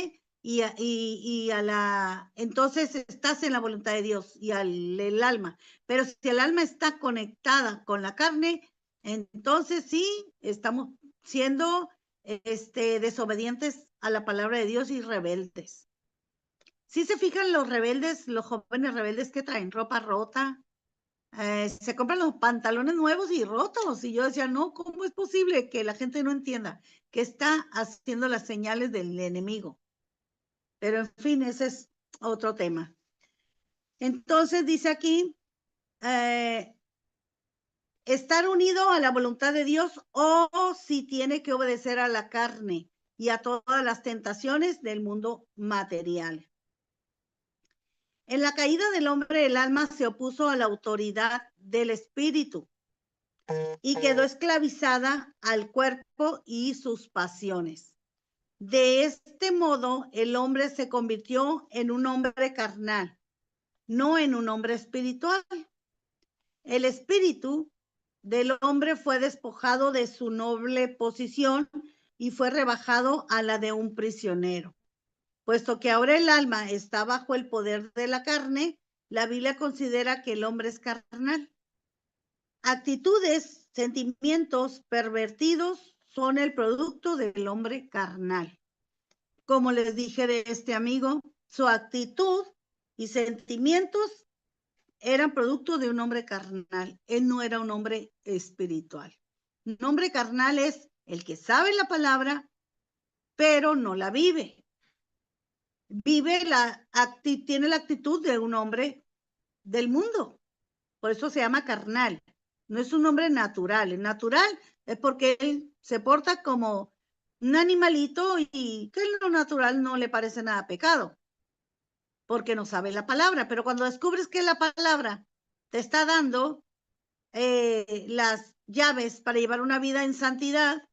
entonces estás en la voluntad de Dios y el alma. Pero si el alma está conectada con la carne, entonces sí estamos siendo desobedientes a la palabra de Dios y rebeldes. Si se fijan los rebeldes, los jóvenes rebeldes que traen ropa rota, se compran los pantalones nuevos y rotos. Y yo decía, no, ¿cómo es posible que la gente no entienda que está haciendo las señales del enemigo? Pero en fin, ese es otro tema. Entonces dice aquí, estar unido a la voluntad de Dios o si tiene que obedecer a la carne y a todas las tentaciones del mundo material. En la caída del hombre, el alma se opuso a la autoridad del espíritu y quedó esclavizada al cuerpo y sus pasiones. De este modo, el hombre se convirtió en un hombre carnal, no en un hombre espiritual. El espíritu del hombre fue despojado de su noble posición y fue rebajado a la de un prisionero. Puesto que ahora el alma está bajo el poder de la carne, la Biblia considera que el hombre es carnal. Actitudes, sentimientos pervertidos son el producto del hombre carnal. Como les dije de este amigo, su actitud y sentimientos eran producto de un hombre carnal. Él no era un hombre espiritual. Un hombre carnal es el que sabe la palabra, pero no la vive. Tiene la actitud de un hombre del mundo. Por eso se llama carnal. No es un hombre natural. El natural es porque él se porta como un animalito y que lo natural no le parece nada pecado, porque no sabe la palabra. Pero cuando descubres que la palabra te está dando las llaves para llevar una vida en santidad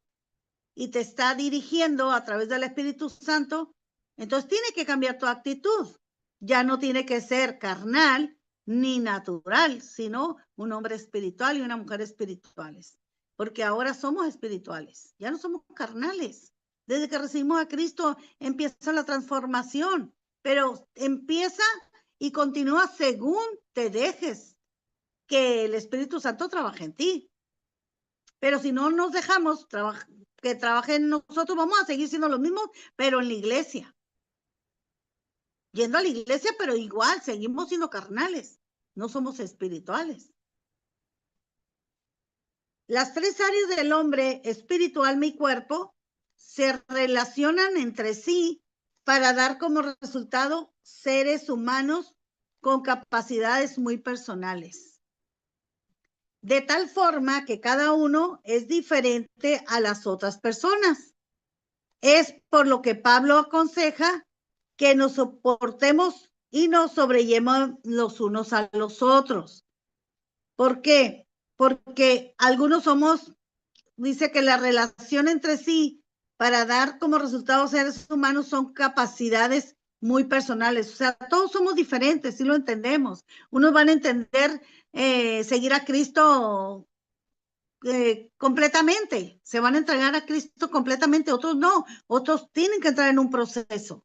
y te está dirigiendo a través del Espíritu Santo, entonces tiene que cambiar tu actitud. Ya no tiene que ser carnal ni natural, sino un hombre espiritual y una mujer espirituales. Porque ahora somos espirituales, ya no somos carnales. Desde que recibimos a Cristo empieza la transformación, pero empieza y continúa según te dejes que el Espíritu Santo trabaje en ti. Pero si no nos dejamos que trabaje en nosotros, vamos a seguir siendo los mismos, pero en la iglesia. Yendo a la iglesia, pero igual, seguimos siendo carnales, no somos espirituales. Las tres áreas del hombre, espíritu, alma y cuerpo, se relacionan entre sí para dar como resultado seres humanos con capacidades muy personales. De tal forma que cada uno es diferente a las otras personas. Es por lo que Pablo aconseja que nos soportemos y nos sobrellevemos los unos a los otros. ¿Por qué? Porque algunos dice que la relación entre sí para dar como resultado seres humanos son capacidades muy personales. O sea, todos somos diferentes, sí lo entendemos. Unos van a entender seguir a Cristo completamente, se van a entregar a Cristo completamente, otros no, otros tienen que entrar en un proceso.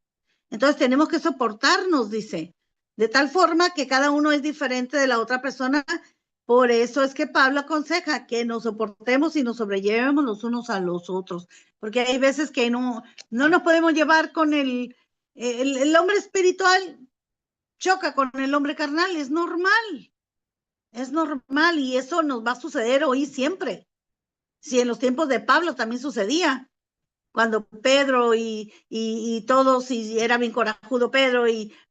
Entonces tenemos que soportarnos, dice, de tal forma que cada uno es diferente de la otra persona. Por eso es que Pablo aconseja que nos soportemos y nos sobrellevemos los unos a los otros, porque hay veces que no nos podemos llevar con el hombre espiritual, choca con el hombre carnal, es normal y eso nos va a suceder hoy siempre. Si en los tiempos de Pablo también sucedía, cuando Pedro y todos, y era bien corajudo Pedro,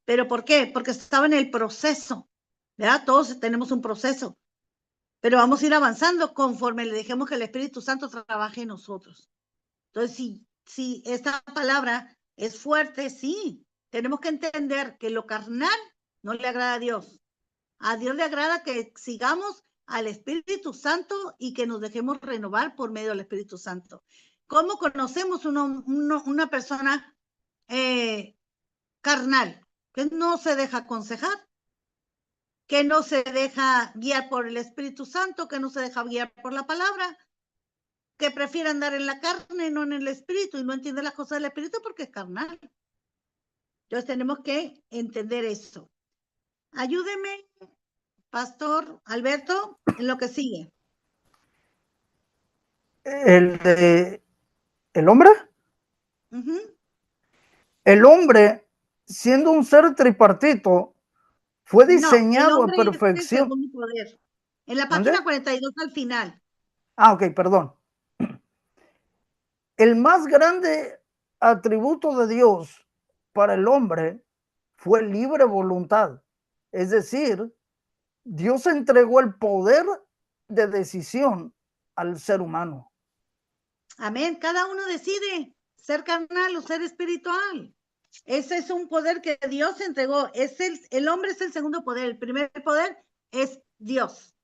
pero ¿por qué? Porque estaba en el proceso, ¿verdad? Todos tenemos un proceso, pero vamos a ir avanzando conforme le dejemos que el Espíritu Santo trabaje en nosotros. Entonces, si esta palabra es fuerte, sí, tenemos que entender que lo carnal no le agrada a Dios. A Dios le agrada que sigamos al Espíritu Santo y que nos dejemos renovar por medio del Espíritu Santo. ¿Cómo conocemos una persona carnal? Que no se deja aconsejar, que no se deja guiar por el Espíritu Santo, que no se deja guiar por la palabra, que prefiere andar en la carne, no en el Espíritu, y no entiende las cosas del Espíritu porque es carnal. Entonces tenemos que entender eso. Ayúdeme, Pastor Alberto, en lo que sigue. ¿El hombre? El hombre, siendo un ser tripartito, fue diseñado a perfección. Es el segundo poder. En la página 42 al final. Ok, perdón. El más grande atributo de Dios para el hombre fue libre voluntad. Es decir, Dios entregó el poder de decisión al ser humano. Amén. Cada uno decide ser carnal o ser espiritual. Ese es un poder que Dios entregó. El hombre es el segundo poder. El primer poder es Dios.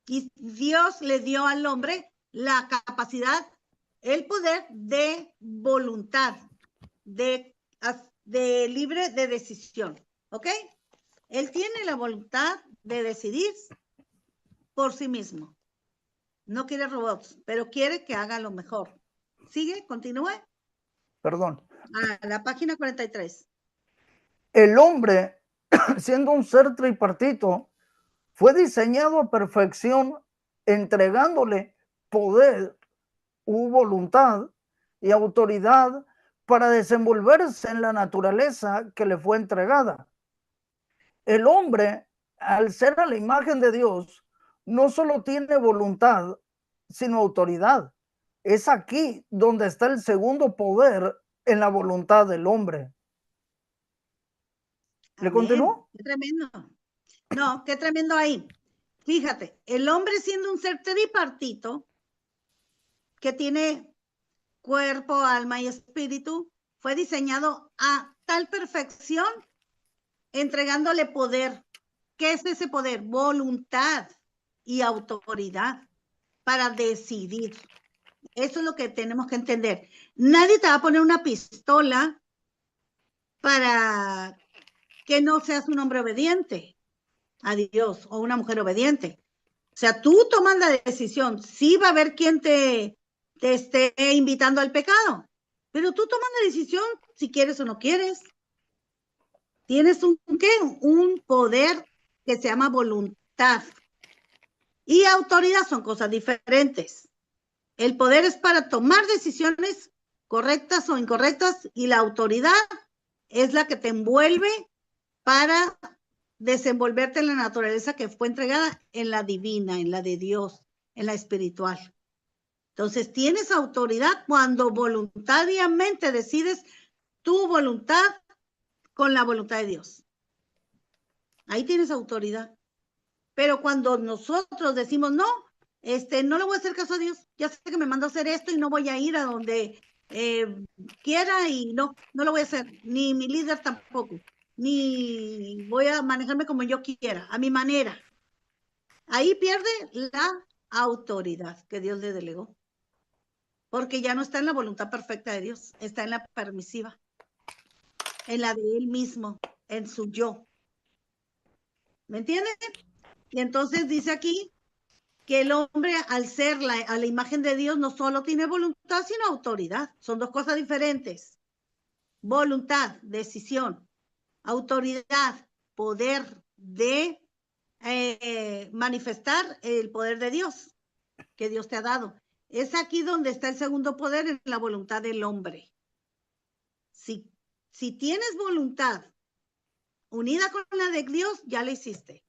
Y Dios le dio al hombre la capacidad, el poder de voluntad, de libre de decisión. ¿Ok? Él tiene la voluntad de decidir por sí mismo. No quiere robots, pero quiere que haga lo mejor. ¿Sigue? ¿Continúe? Perdón. A la página 43. El hombre, siendo un ser tripartito, fue diseñado a perfección, entregándole poder, voluntad y autoridad para desenvolverse en la naturaleza que le fue entregada. El hombre, al ser a la imagen de Dios, no solo tiene voluntad, sino autoridad. Es aquí donde está el segundo poder en la voluntad del hombre. ¿Le continúo? Qué tremendo. No, qué tremendo ahí. Fíjate, el hombre siendo un ser tripartito, que tiene cuerpo, alma y espíritu, fue diseñado a tal perfección, entregándole poder. ¿Qué es ese poder? Voluntad y autoridad para decidir. Eso es lo que tenemos que entender. Nadie te va a poner una pistola para que no seas un hombre obediente a Dios o una mujer obediente. O sea, tú tomas la decisión. Sí va a haber quien te esté invitando al pecado, pero tú tomas la decisión si quieres o no quieres. Tienes un poder que se llama voluntad. Y autoridad son cosas diferentes. El poder es para tomar decisiones correctas o incorrectas y la autoridad es la que te envuelve para desenvolverte en la naturaleza que fue entregada en la divina, en la de Dios, en la espiritual. Entonces tienes autoridad cuando voluntariamente decides tu voluntad con la voluntad de Dios. Ahí tienes autoridad. Pero cuando nosotros decimos, no, no le voy a hacer caso a Dios, ya sé que me mandó a hacer esto y no voy a ir a donde quiera y no lo voy a hacer, ni mi líder tampoco, ni voy a manejarme como yo quiera, a mi manera. Ahí pierde la autoridad que Dios le delegó, porque ya no está en la voluntad perfecta de Dios, está en la permisiva, en la de él mismo, en su yo. ¿Me entienden? Y entonces dice aquí que el hombre, al ser a la imagen de Dios, no solo tiene voluntad, sino autoridad. Son dos cosas diferentes. Voluntad, decisión. Autoridad, poder de manifestar el poder de Dios que Dios te ha dado. Es aquí donde está el segundo poder, en la voluntad del hombre. Si tienes voluntad unida con la de Dios, ya la hiciste.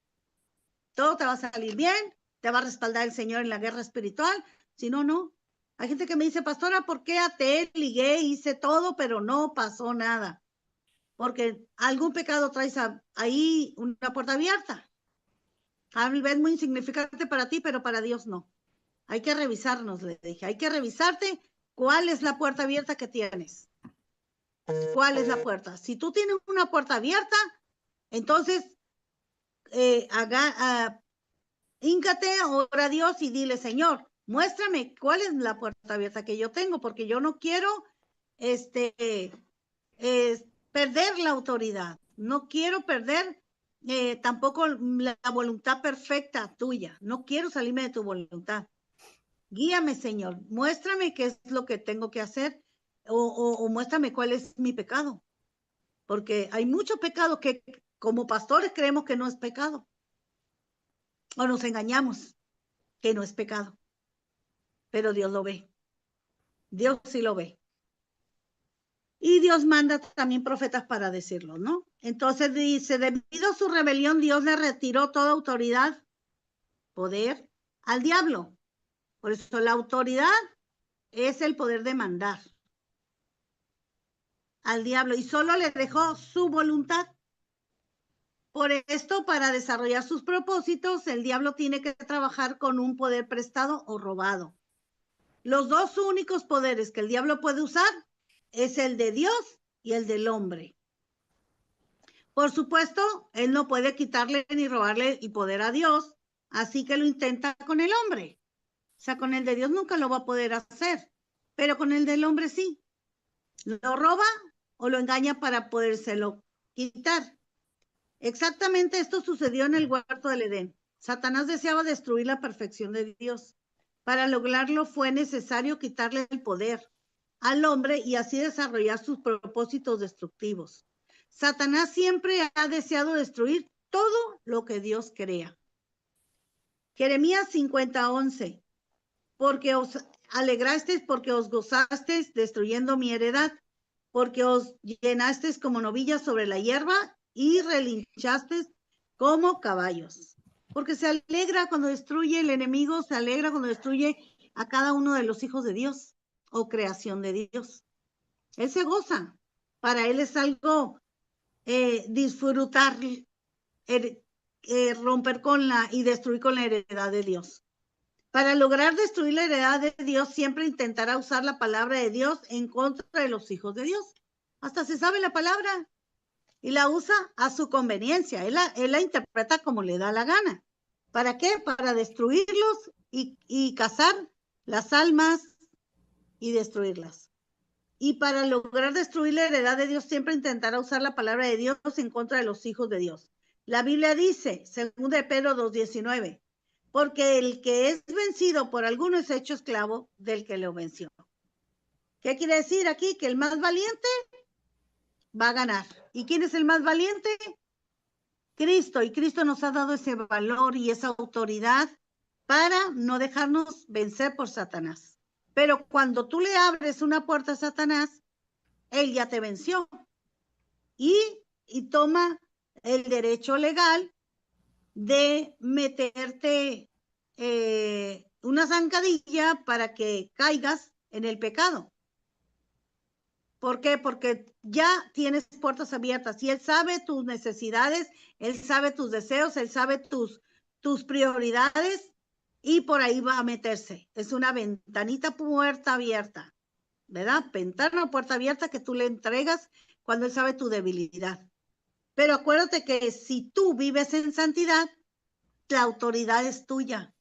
Todo te va a salir bien, te va a respaldar el Señor en la guerra espiritual. Si no, no. Hay gente que me dice, pastora, ¿por qué ateé, ligué, hice todo, pero no pasó nada? Porque algún pecado traes ahí una puerta abierta. Tal vez muy insignificante para ti, pero para Dios no. Hay que revisarnos, le dije. Hay que revisarte cuál es la puerta abierta que tienes. ¿Cuál es la puerta? Si tú tienes una puerta abierta, entonces híncate, ora a Dios y dile, Señor, muéstrame cuál es la puerta abierta que yo tengo, porque yo no quiero perder la autoridad. No quiero perder tampoco la voluntad perfecta tuya. No quiero salirme de tu voluntad. Guíame, Señor. Muéstrame qué es lo que tengo que hacer o muéstrame cuál es mi pecado. Porque hay mucho pecado que como pastores creemos que no es pecado. O nos engañamos que no es pecado. Pero Dios lo ve. Dios sí lo ve. Y Dios manda también profetas para decirlo, ¿no? Entonces dice, debido a su rebelión, Dios le retiró toda autoridad, poder al diablo. Por eso la autoridad es el poder de mandar al diablo y solo le dejó su voluntad. Por esto, para desarrollar sus propósitos, el diablo tiene que trabajar con un poder prestado o robado. Los dos únicos poderes que el diablo puede usar es el de Dios y el del hombre. Por supuesto, él no puede quitarle ni robarle el poder a Dios, así que lo intenta con el hombre. O sea, con el de Dios nunca lo va a poder hacer, pero con el del hombre sí. Lo roba o lo engaña para podérselo quitar. Exactamente esto sucedió en el huerto del Edén. Satanás deseaba destruir la perfección de Dios. Para lograrlo fue necesario quitarle el poder al hombre y así desarrollar sus propósitos destructivos. Satanás siempre ha deseado destruir todo lo que Dios crea. Jeremías 50:11. Porque os alegrasteis, porque os gozasteis destruyendo mi heredad, porque os llenasteis como novillas sobre la hierba y relinchasteis como caballos. Porque se alegra cuando destruye el enemigo, se alegra cuando destruye a cada uno de los hijos de Dios o creación de Dios. Él se goza. Para él es algo disfrutar, romper y destruir con la heredad de Dios. Para lograr destruir la heredad de Dios, siempre intentará usar la palabra de Dios en contra de los hijos de Dios. Hasta se sabe la palabra y la usa a su conveniencia. Él la interpreta como le da la gana. ¿Para qué? Para destruirlos y cazar las almas y destruirlas. Y para lograr destruir la heredad de Dios, siempre intentará usar la palabra de Dios en contra de los hijos de Dios. La Biblia dice, 2 de Pedro 2:19, porque el que es vencido por alguno es hecho esclavo del que lo venció. ¿Qué quiere decir aquí? Que el más valiente va a ganar. ¿Y quién es el más valiente? Cristo. Y Cristo nos ha dado ese valor y esa autoridad para no dejarnos vencer por Satanás. Pero cuando tú le abres una puerta a Satanás, él ya te venció y toma el derecho legal de meterte una zancadilla para que caigas en el pecado. ¿Por qué? Porque ya tienes puertas abiertas y él sabe tus necesidades, él sabe tus deseos, él sabe tus prioridades y por ahí va a meterse. Es una ventanita, puerta abierta, ¿verdad? Ventana o puerta abierta que tú le entregas cuando él sabe tu debilidad. Pero acuérdate que si tú vives en santidad, la autoridad es tuya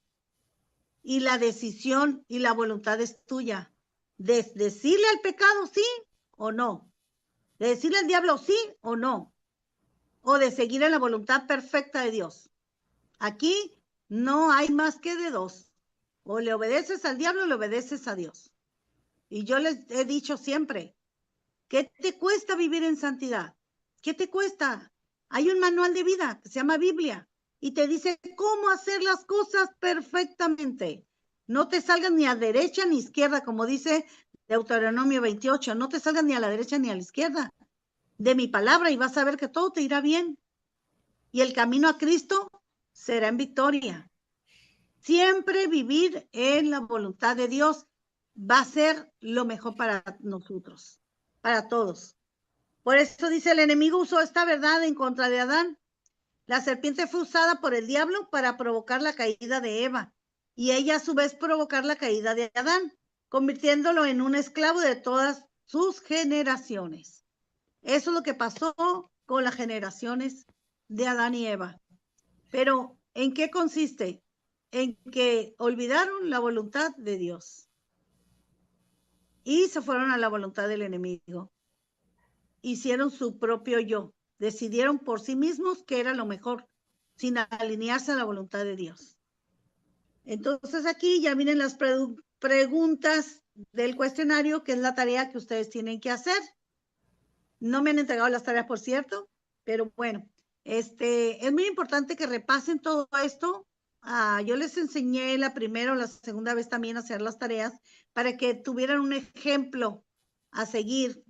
y la decisión y la voluntad es tuya. De decirle al pecado sí o no, de decirle al diablo sí o no, o de seguir en la voluntad perfecta de Dios. Aquí no hay más que de dos. O le obedeces al diablo o le obedeces a Dios. Y yo les he dicho siempre, ¿qué te cuesta vivir en santidad? ¿Qué te cuesta? Hay un manual de vida que se llama Biblia y te dice cómo hacer las cosas perfectamente. No te salgas ni a derecha ni a izquierda, como dice Deuteronomio 28. No te salgas ni a la derecha ni a la izquierda de mi palabra y vas a ver que todo te irá bien. Y el camino a Cristo será en victoria. Siempre vivir en la voluntad de Dios va a ser lo mejor para nosotros, para todos. Por eso dice, el enemigo usó esta verdad en contra de Adán. La serpiente fue usada por el diablo para provocar la caída de Eva y ella a su vez provocar la caída de Adán, convirtiéndolo en un esclavo de todas sus generaciones. Eso es lo que pasó con las generaciones de Adán y Eva. Pero, ¿en qué consiste? En que olvidaron la voluntad de Dios y se fueron a la voluntad del enemigo. Hicieron su propio yo, decidieron por sí mismos qué era lo mejor, sin alinearse a la voluntad de Dios. Entonces aquí ya vienen las preguntas del cuestionario, que es la tarea que ustedes tienen que hacer. No me han entregado las tareas, por cierto, pero bueno, es muy importante que repasen todo esto. Yo les enseñé la primera o la segunda vez también a hacer las tareas para que tuvieran un ejemplo a seguir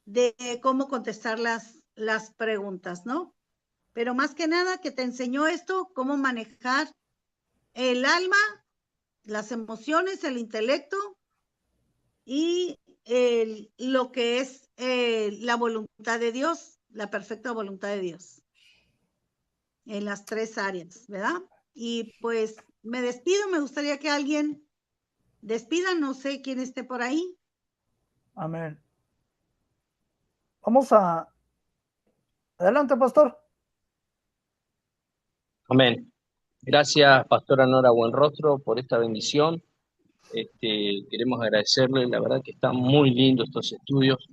de cómo contestar las preguntas, ¿no? Pero más que nada que te enseñó esto, cómo manejar el alma, las emociones, el intelecto y lo que es la voluntad de Dios, la perfecta voluntad de Dios, en las tres áreas, ¿verdad? Y pues me despido, me gustaría que alguien despida, no sé quién esté por ahí. Amén. Vamos a... Adelante, pastor. Amén. Gracias, pastora Nora Buenrostro, por esta bendición. Queremos agradecerle, la verdad que están muy lindos estos estudios.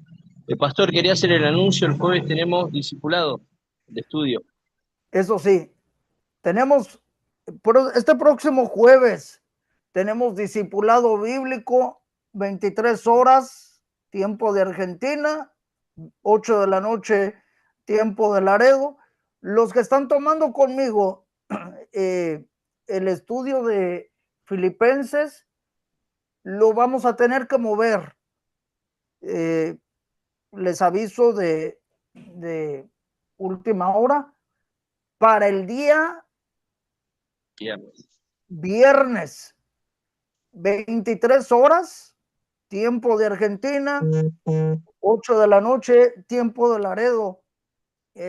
Pastor, quería hacer el anuncio, el jueves tenemos discipulado de estudio. Eso sí, tenemos, este próximo jueves, tenemos discipulado bíblico, 23 horas, tiempo de Argentina, 8 de la noche, tiempo de Laredo. Los que están tomando conmigo el estudio de Filipenses, lo vamos a tener que mover. Les aviso de última hora para el día viernes, 23 horas, tiempo de Argentina, 8 de la noche, tiempo de Laredo.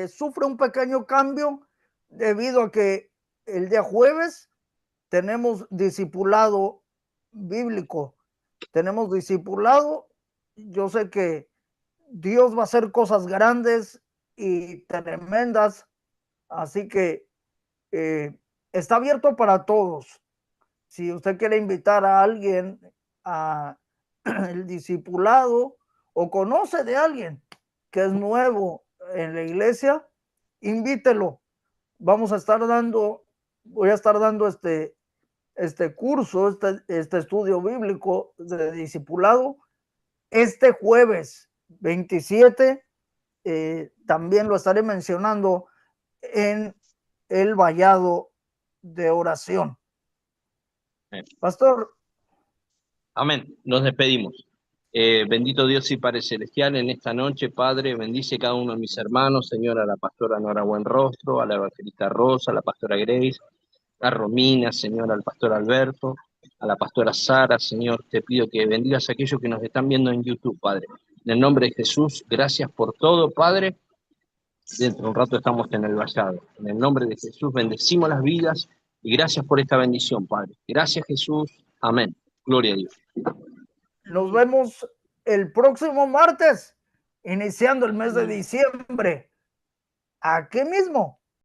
Sufre un pequeño cambio debido a que el día jueves tenemos discipulado bíblico, tenemos discipulado. Yo sé que Dios va a hacer cosas grandes y tremendas, así que está abierto para todos. Si usted quiere invitar a alguien a el discipulado o conoce de alguien que es nuevo en la iglesia, invítelo. Voy a estar dando este curso, este estudio bíblico de discipulado este jueves 27. También lo estaré mencionando en el vallado de oración. Pastor. Amén. Nos despedimos. Bendito Dios y Padre Celestial, en esta noche, Padre, bendice cada uno de mis hermanos, Señor, a la pastora Nora Buenrostro, a la evangelista Rosa, a la pastora Grace, a Romina, Señor, al pastor Alberto, a la pastora Sara, Señor, te pido que bendigas a aquellos que nos están viendo en YouTube, Padre. En el nombre de Jesús, gracias por todo, Padre. Dentro de un rato estamos en el vallado. En el nombre de Jesús, bendecimos las vidas y gracias por esta bendición, Padre. Gracias, Jesús. Amén. Gloria a Dios. Nos vemos el próximo martes, iniciando el mes de diciembre. Aquí mismo,